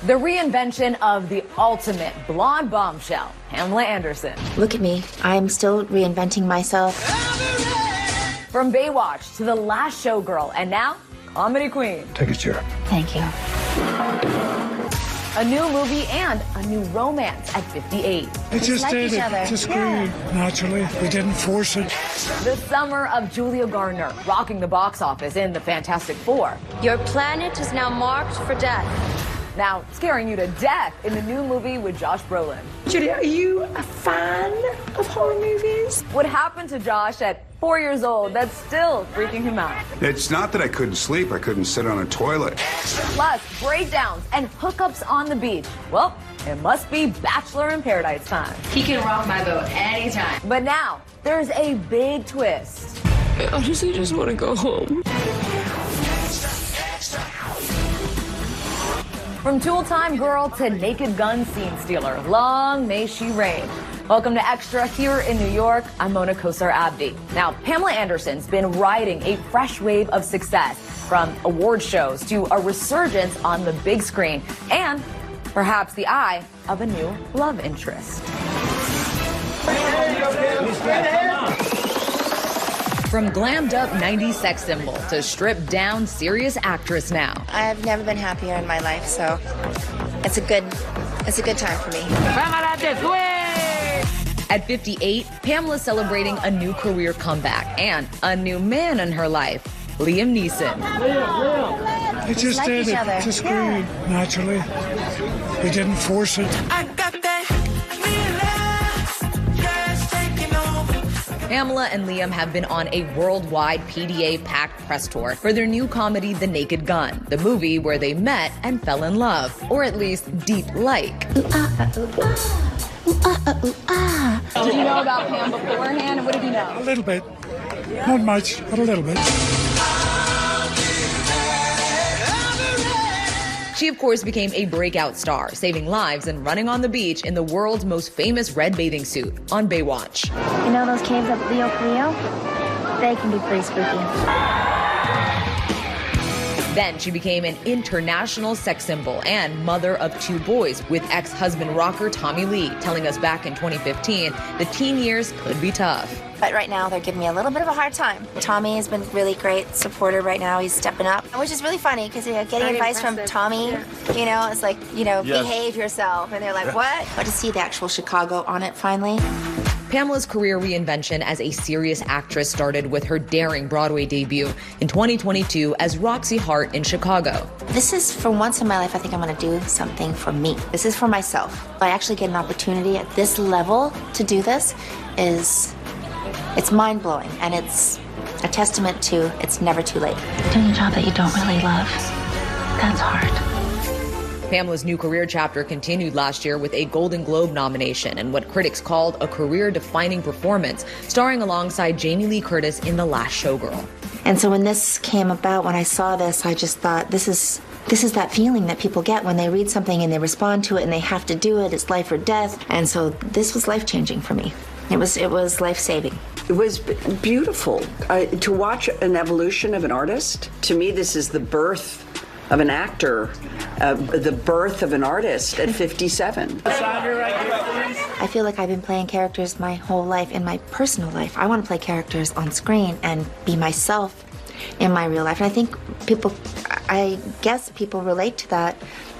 The reinvention of the ultimate blonde bombshell, Pamela Anderson. Look at me. I'm still reinventing myself. From Baywatch to The Last Showgirl, and now, Comedy Queen. Take a chair. Thank you. A new movie and a new romance at 58. It just like did each it. other. Just grew naturally. We didn't force it. The summer of Julia Garner, rocking the box office in The Fantastic Four. Your planet is now marked for death. Now scaring you to death in the new movie with Josh Brolin. Julia, are you a fan of horror movies? What happened to Josh at 4 years old that's still freaking him out. It's not that I couldn't sleep, I couldn't sit on a toilet. Plus, breakdowns and hookups on the beach. Well, it must be Bachelor in Paradise time. He can rock my boat anytime. But now, there's a big twist. I honestly just want to go home. From Tool Time Girl to Naked Gun scene stealer, long may she reign. Welcome to Extra here in New York. I'm Mona Kosar Abdi. Now, Pamela Anderson's been riding a fresh wave of success, from award shows to a resurgence on the big screen and perhaps the eye of a new love interest. From glammed up 90s sex symbol to stripped down serious actress now. I've never been happier in my life, so it's a good time for me. At 58, Pamela's celebrating a new career comeback and a new man in her life, Liam Neeson. It just like did each it. other. Just grew naturally. We didn't force it. Pamela and Liam have been on a worldwide PDA-packed press tour for their new comedy, The Naked Gun, the movie where they met and fell in love, or at least deep-like. Did you know about Pam beforehand, and what did you know? A little bit. Not much, but a little bit. She, of course, became a breakout star, saving lives and running on the beach in the world's most famous red bathing suit on Baywatch. You know those caves up Leo Cleo? They can be pretty spooky. Then she became an international sex symbol and mother of 2 boys with ex-husband rocker Tommy Lee, telling us back in 2015 the teen years could be tough. But right now, they're giving me a little bit of a hard time. Tommy has been really great supporter right now. He's stepping up, which is really funny because getting advice from Tommy, you know, it's like, behave yourself. And they're like, what? But to see the actual Chicago on it finally. Pamela's career reinvention as a serious actress started with her daring Broadway debut in 2022 as Roxy Hart in Chicago. This is, for once in my life, I think I'm going to do something for me. This is for myself. I actually get an opportunity at this level to do this it's mind-blowing, and it's a testament to it's never too late. Doing a job that you don't really love, that's hard. Pamela's new career chapter continued last year with a Golden Globe nomination and what critics called a career-defining performance, starring alongside Jamie Lee Curtis in The Last Showgirl. And so when this came about, when I saw this, I just thought, this is that feeling that people get when they read something and they respond to it and they have to do it. It's life or death. And so this was life-changing for me. It was life-saving. It was beautiful to watch an evolution of an artist. To me, this is the birth of an actor, the birth of an artist at 57. I feel like I've been playing characters my whole life in my personal life. I want to play characters on screen and be myself in my real life. And I guess people relate to that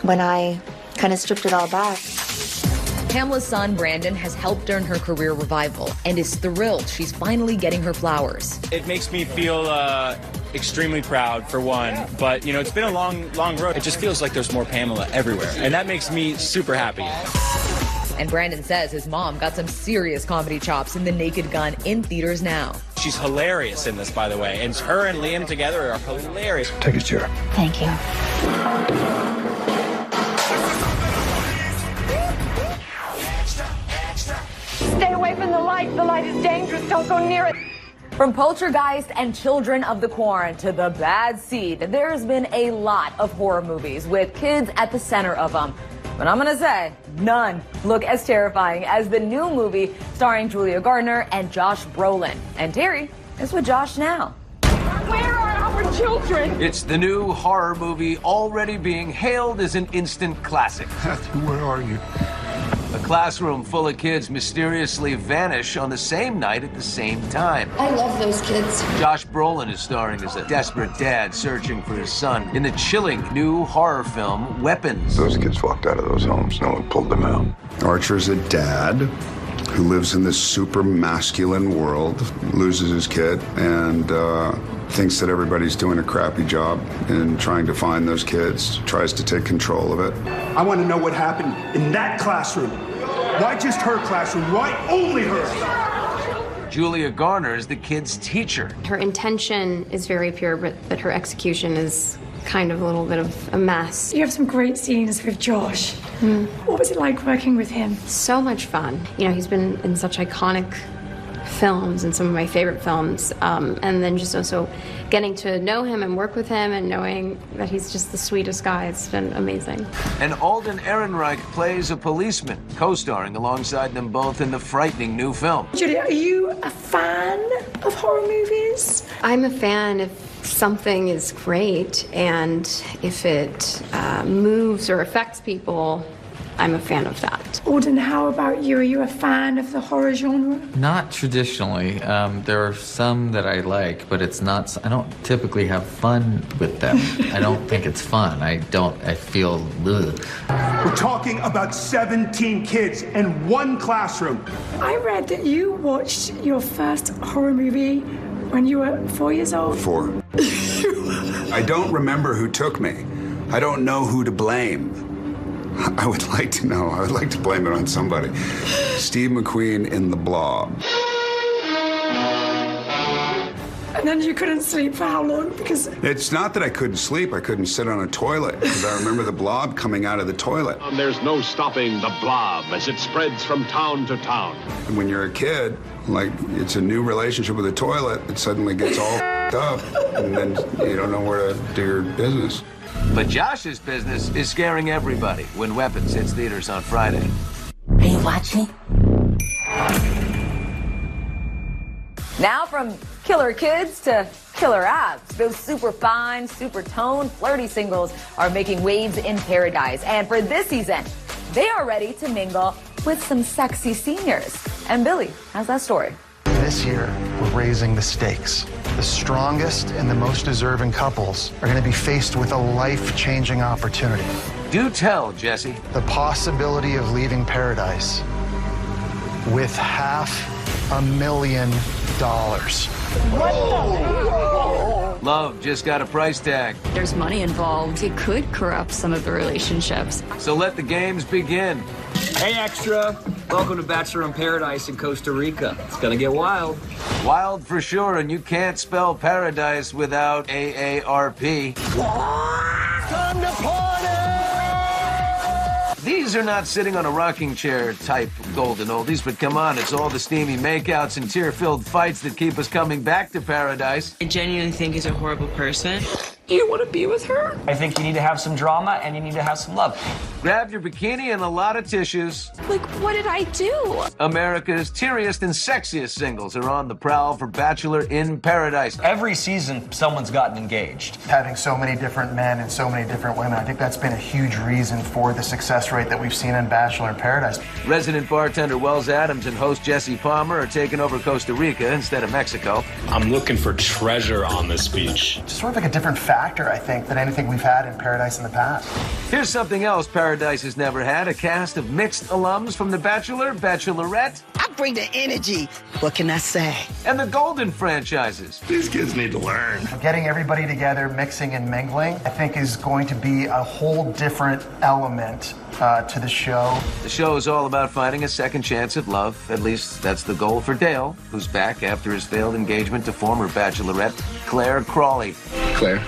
when I kind of stripped it all back. Pamela's son, Brandon, has helped earn her career revival and is thrilled she's finally getting her flowers. It makes me feel extremely proud, for one, but, it's been a long road. It just feels like there's more Pamela everywhere, and that makes me super happy. And Brandon says his mom got some serious comedy chops in The Naked Gun in theaters now. She's hilarious in this, by the way, and her and Liam together are hilarious. Take a chair. Thank you. Stay away from the light. The light is dangerous. Don't go near it. From Poltergeist and Children of the Corn to The Bad Seed, there's been a lot of horror movies with kids at the center of them. But I'm gonna say, none look as terrifying as the new movie starring Julia Garner and Josh Brolin. And Terry is with Josh now. Where are our children. It's the new horror movie already being hailed as an instant classic. Matthew, where are you? A classroom full of kids mysteriously vanish on the same night at the same time. I love those kids. Josh Brolin is starring as a desperate dad searching for his son in the chilling new horror film, Weapons. Those kids walked out of those homes. No one pulled them out. Archer's a dad who lives in this super masculine world, loses his kid, and thinks that everybody's doing a crappy job in trying to find those kids, tries to take control of it. I want to know what happened in that classroom. Why just her classroom? Why only her? Julia Garner is the kid's teacher. Her intention is very pure, but her execution is kind of a little bit of a mess. You have some great scenes with Josh. What was it like working with him? So much fun. You know, he's been in such iconic films and some of my favorite films, and then just also getting to know him and work with him and knowing that he's just the sweetest guy. It's been amazing. And Alden Ehrenreich plays a policeman, co-starring alongside them both in the frightening new film. Julia, are you a fan of horror movies? I'm a fan if something is great, and if it moves or affects people, I'm a fan of that. Alden, how about you? Are you a fan of the horror genre? Not traditionally. There are some that I like, but it's not. I don't typically have fun with them. I don't think it's fun. I feel. Ugh. We're talking about 17 kids in one classroom. I read that you watched your first horror movie when you were 4 years old. 4. I don't remember who took me. I don't know who to blame. I would like to know. I would like to blame it on somebody. Steve McQueen in The Blob. And then you couldn't sleep for how long? Because it's not that I couldn't sleep. I couldn't sit on a toilet because I remember the blob coming out of the toilet. There's no stopping the blob as it spreads from town to town. And when you're a kid, like, it's a new relationship with the toilet, it suddenly gets all up, and then you don't know where to do your business. But Josh's business is scaring everybody when Weapons hits theaters on Friday. Are you watching? Now from killer kids to killer abs, those super fine, super toned, flirty singles are making waves in Paradise. And for this season, they are ready to mingle with some sexy seniors. And Billy has that story. This year, we're raising the stakes. The strongest and the most deserving couples are going to be faced with a life-changing opportunity. Do tell, Jesse. The possibility of leaving Paradise with $500,000. Love just got a price tag. There's money involved. It could corrupt some of the relationships. So let the games begin. Hey, Extra. Welcome to Bachelor in Paradise in Costa Rica. It's gonna get wild. Wild for sure, and you can't spell paradise without AARP. Time to party! These are not sitting on a rocking chair type golden oldies, but come on, it's all the steamy makeouts and tear-filled fights that keep us coming back to Paradise. I genuinely think he's a horrible person. You want to be with her? I think you need to have some drama and you need to have some love. Grab your bikini and a lot of tissues. Like, what did I do? America's teariest and sexiest singles are on the prowl for Bachelor in Paradise. Every season, someone's gotten engaged. Having so many different men and so many different women, I think that's been a huge reason for the success rate that we've seen in Bachelor in Paradise. Resident bartender Wells Adams and host Jesse Palmer are taking over Costa Rica instead of Mexico. I'm looking for treasure on this beach. It's sort of like a different factor, I think, than anything we've had in Paradise in the past. Here's something else Paradise has never had, a cast of mixed alums from The Bachelor, Bachelorette. I bring the energy. What can I say? And the Golden franchises. These kids need to learn. Getting everybody together, mixing and mingling, I think is going to be a whole different element to the show. The show is all about finding a second chance at love. At least that's the goal for Dale, who's back after his failed engagement to former Bachelorette Claire Crawley. Claire,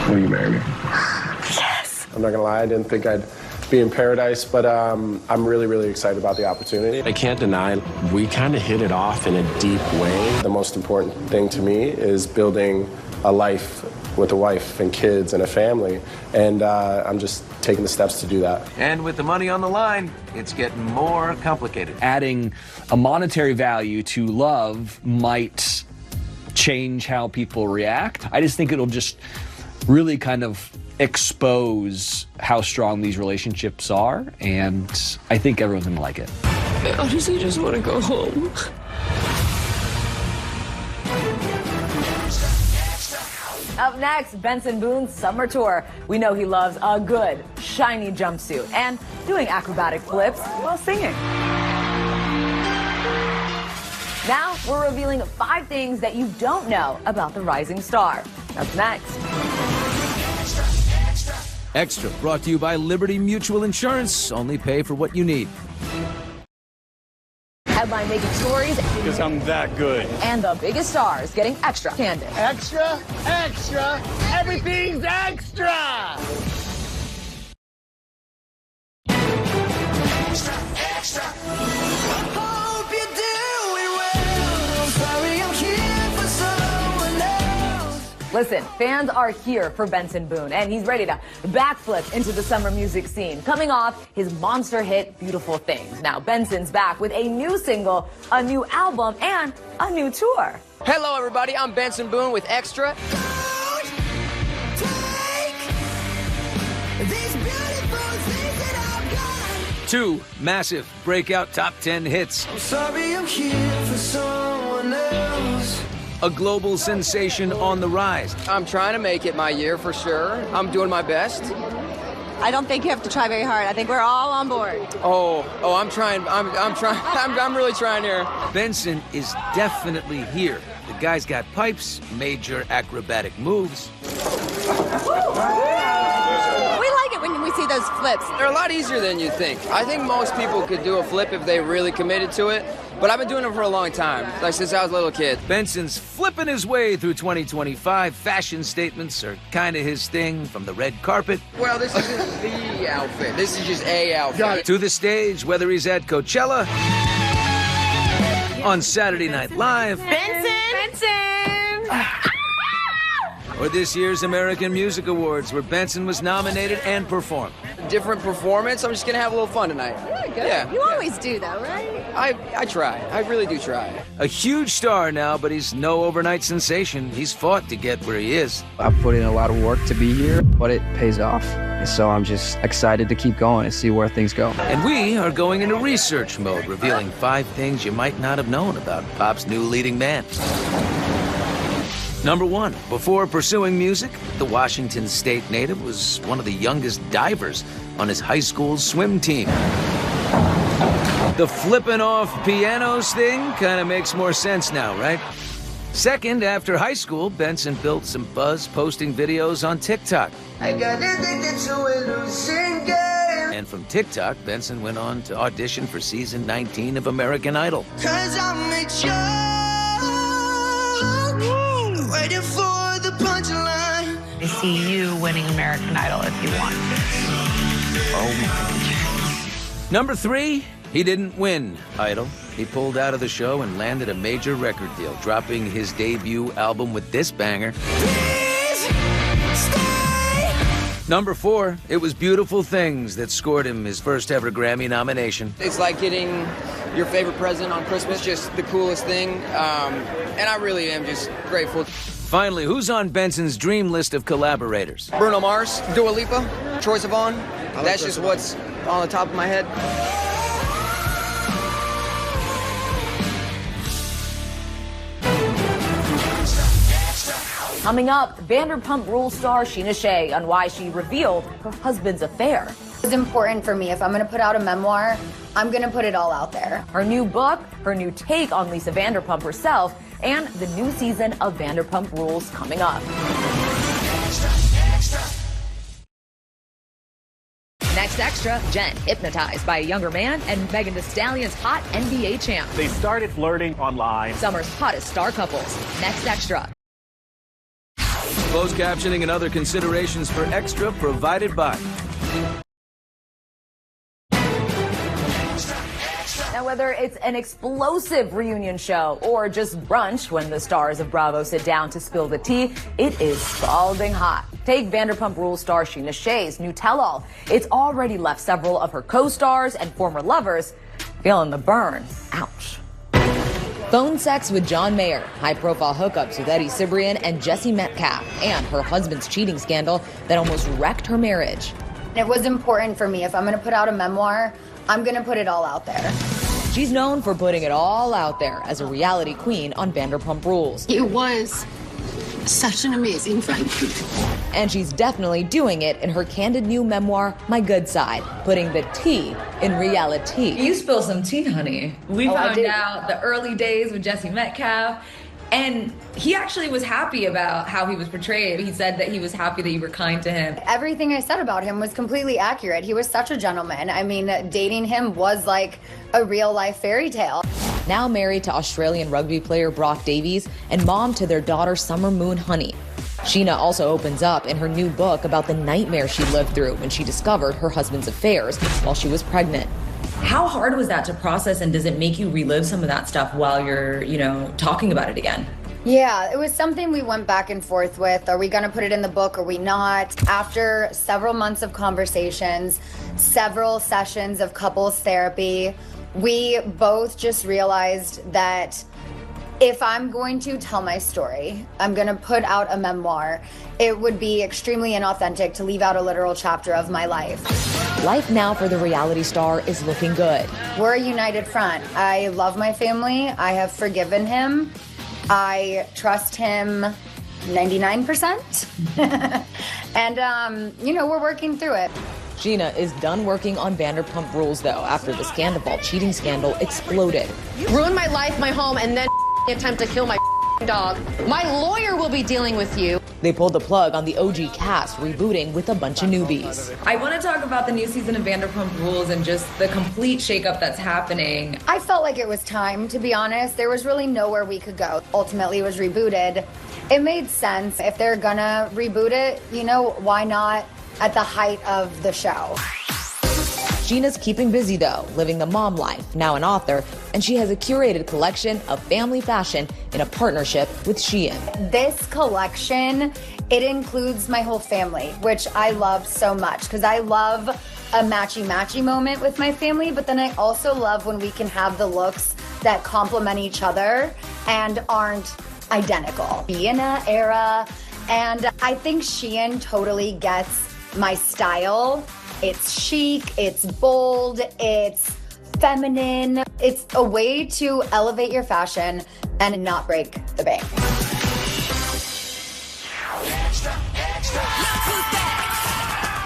will you marry me? Yes. I'm not gonna lie, I didn't think I'd be in Paradise, but I'm really, really excited about the opportunity. I can't deny we kind of hit it off in a deep way. The most important thing to me is building a life with a wife and kids and a family, and I'm just taking the steps to do that. And with the money on the line, it's getting more complicated. Adding a monetary value to love might change how people react. I just think it'll just really kind of expose how strong these relationships are, and I think everyone's gonna like it. I honestly just want to go home. Up next, Benson Boone's summer tour. We know he loves a good, shiny jumpsuit and doing acrobatic flips while singing. Now, we're revealing 5 things that you don't know about the rising star. That's next. Extra, brought to you by Liberty Mutual Insurance. Only pay for what you need. Headline-making stories. Because I'm that good. And the biggest stars getting extra candid. Extra, extra, everything's extra! Extra, extra. Hope you're doing well. I'm sorry I'm here for someone else. Listen, fans are here for Benson Boone, and he's ready to backflip into the summer music scene, coming off his monster hit, Beautiful Things. Now, Benson's back with a new single, a new album, and a new tour. Hello, everybody. I'm Benson Boone with Extra. These beautiful things that I've got. 2 massive breakout top 10 hits. I'm sorry I'm here for someone else. A global sensation on the rise. I'm trying to make it my year for sure. I'm doing my best. I don't think you have to try very hard. I think we're all on board. I'm trying. I'm really trying here. Benson is definitely here. The guy's got pipes, major acrobatic moves. We like it when we see those flips. They're a lot easier than you think. I think most people could do a flip if they really committed to it. But I've been doing it for a long time, like since I was a little kid. Benson's flipping his way through 2025. Fashion statements are kind of his thing, from the red carpet. Well, this isn't the outfit. This is just a outfit. To the stage, whether he's at Coachella, on Saturday Night Live, or this year's American Music Awards, where Benson was nominated and performed. Different performance. I'm just gonna have a little fun tonight. Yeah. You always do, though, right? I try. I really do try. A huge star now, but he's no overnight sensation. He's fought to get where he is. I've put in a lot of work to be here, but it pays off. So I'm just excited to keep going and see where things go. And we are going into research mode, revealing 5 things you might not have known about Pop's new leading man. Number 1, before pursuing music, the Washington State native was one of the youngest divers on his high school swim team. The flipping off pianos thing kind of makes more sense now, right? Second, after high school, Benson built some buzz posting videos on TikTok. I got addicted to a losing game. And from TikTok, Benson went on to audition for season 19 of American Idol. 'Cause I'm a joke, waiting for the punchline. I see you winning American Idol if you want. Oh my. Number 3, he didn't win Idol. He pulled out of the show and landed a major record deal, dropping his debut album with this banger. Number 4, it was Beautiful Things that scored him his first ever Grammy nomination. It's like getting your favorite present on Christmas, just the coolest thing. And I really am just grateful. Finally, who's on Benson's dream list of collaborators? Bruno Mars, Dua Lipa, Troye Sivan. That's just what's on the top of my head. Coming up, Vanderpump Rules star Sheena Shea on why she revealed her husband's affair. It's important for me. If I'm going to put out a memoir, I'm going to put it all out there. Her new book, her new take on Lisa Vanderpump herself, and the new season of Vanderpump Rules coming up. Next Extra, Jen hypnotized by a younger man and Megan Thee Stallion's hot NBA champ. They started flirting online. Summer's hottest star couples. Next Extra. Closed captioning and other considerations for Extra provided by. Now, whether it's an explosive reunion show or just brunch when the stars of Bravo sit down to spill the tea, it is scalding hot. Take Vanderpump Rules star Sheena Shea's new tell-all. It's already left several of her co-stars and former lovers feeling the burn. Ouch. Phone sex with John Mayer, high-profile hookups with Eddie Cibrian and Jesse Metcalfe, and her husband's cheating scandal that almost wrecked her marriage. It was important for me. If I'm going to put out a memoir, I'm going to put it all out there. She's known for putting it all out there as a reality queen on Vanderpump Rules. It was such an amazing friend. And she's definitely doing it in her candid new memoir, My Good Side, putting the tea in reality. You spill some tea, honey. We found out the early days with Jesse Metcalfe, and he actually was happy about how he was portrayed. He said that he was happy that you were kind to him. Everything I said about him was completely accurate. He was such a gentleman. I mean, dating him was like a real-life fairy tale. Now married to Australian rugby player Brock Davies and mom to their daughter Summer Moon Honey. Sheena also opens up in her new book about the nightmare she lived through when she discovered her husband's affairs while she was pregnant. How hard was that to process, and does it make you relive some of that stuff while you're, talking about it again? Yeah, it was something we went back and forth with. Are we going to put it in the book? Are we not? After several months of conversations, several sessions of couples therapy, we both just realized that if I'm going to tell my story, I'm going to put out a memoir, it would be extremely inauthentic to leave out a literal chapter of my life. Life now for the reality star is looking good. We're a united front. I love my family. I have forgiven him. I trust him 99%. And, we're working through it. Sheena is done working on Vanderpump Rules, though, after the Scandival cheating scandal exploded. Ruin my life, my home, and then attempt to kill my dog. My lawyer will be dealing with you. They pulled the plug on the OG cast, rebooting with a bunch of newbies. I want to talk about the new season of Vanderpump Rules and just the complete shakeup that's happening. I felt like it was time, to be honest. There was really nowhere we could go. Ultimately, it was rebooted. It made sense. If they're gonna reboot it, why not at the height of the show? Sheena's keeping busy, though, living the mom life, now an author, and she has a curated collection of family fashion in a partnership with Shein. This collection, it includes my whole family, which I love so much because I love a matchy-matchy moment with my family, but then I also love when we can have the looks that complement each other and aren't identical. Vienna era, and I think Shein totally gets my style. It's chic, it's bold, it's feminine. It's a way to elevate your fashion and not break the bank.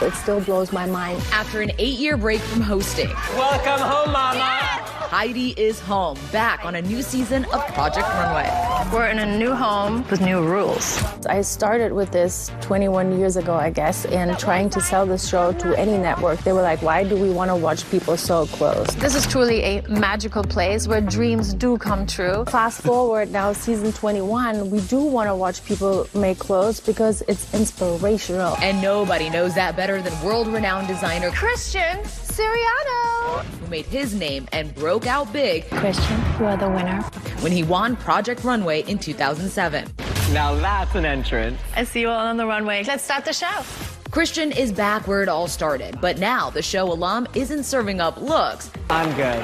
It still blows my mind. After an 8-year break from hosting. Welcome home, Mama. Yeah! Heidi is home, back on a new season of Project Runway. We're in a new home with new rules. I started with this 21 years ago, I guess, and trying to sell this show to any network. They were like, why do we want to watch people so close? This is truly a magical place where dreams do come true. Fast forward now, season 21, we do want to watch people make clothes because it's inspirational. And nobody knows that better than world-renowned designer Christian Siriano, who made his name and broke out big. Christian, you are the winner. When he won Project Runway in 2007. Now that's an entrance. I see you all on the runway. Let's start the show. Christian is back where it all started, but now the show alum isn't serving up looks. I'm good.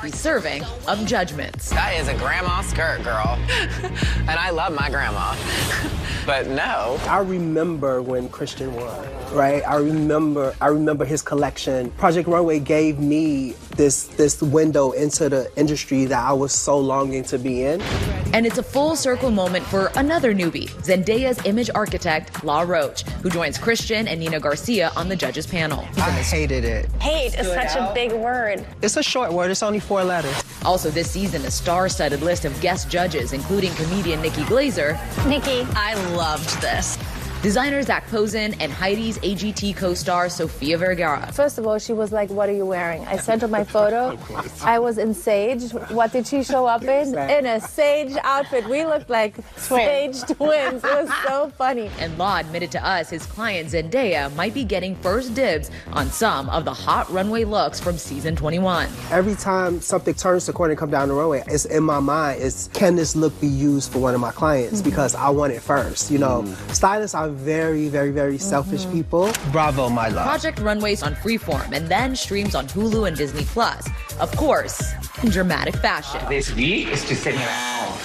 He's serving up judgments. That is a grandma skirt, girl. And I love my grandma. But no. I remember when Christian won, right? I remember his collection. Project Runway gave me this window into the industry that I was so longing to be in. And it's a full circle moment for another newbie, Zendaya's image architect, La Roche, who joins Christian and Nina Garcia on the judges panel. I hated it. Hate is such a big word. It's a short word, it's only 4 letters. Also this season, a star-studded list of guest judges, including comedian Nikki Glazer. Nikki, I loved this. Designer Zach Posen and Heidi's AGT co-star Sofia Vergara. First of all, she was like, what are you wearing? I sent her my photo. I was in sage. What did she show up in? In a sage outfit. We looked like sage twins. It was so funny. And Law admitted to us his client Zendaya might be getting first dibs on some of the hot runway looks from season 21. Every time something turns the corner and come down the runway, it's in my mind, can this look be used for one of my clients? Because I want it first. Stylists, I are very, very, very selfish people. Bravo, my love. Project Runway's on Freeform and then streams on Hulu and Disney+. Of course, in dramatic fashion. This week is to send you out.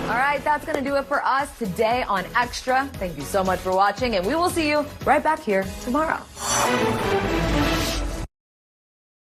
All right, that's going to do it for us today on Extra. Thank you so much for watching, and we will see you right back here tomorrow.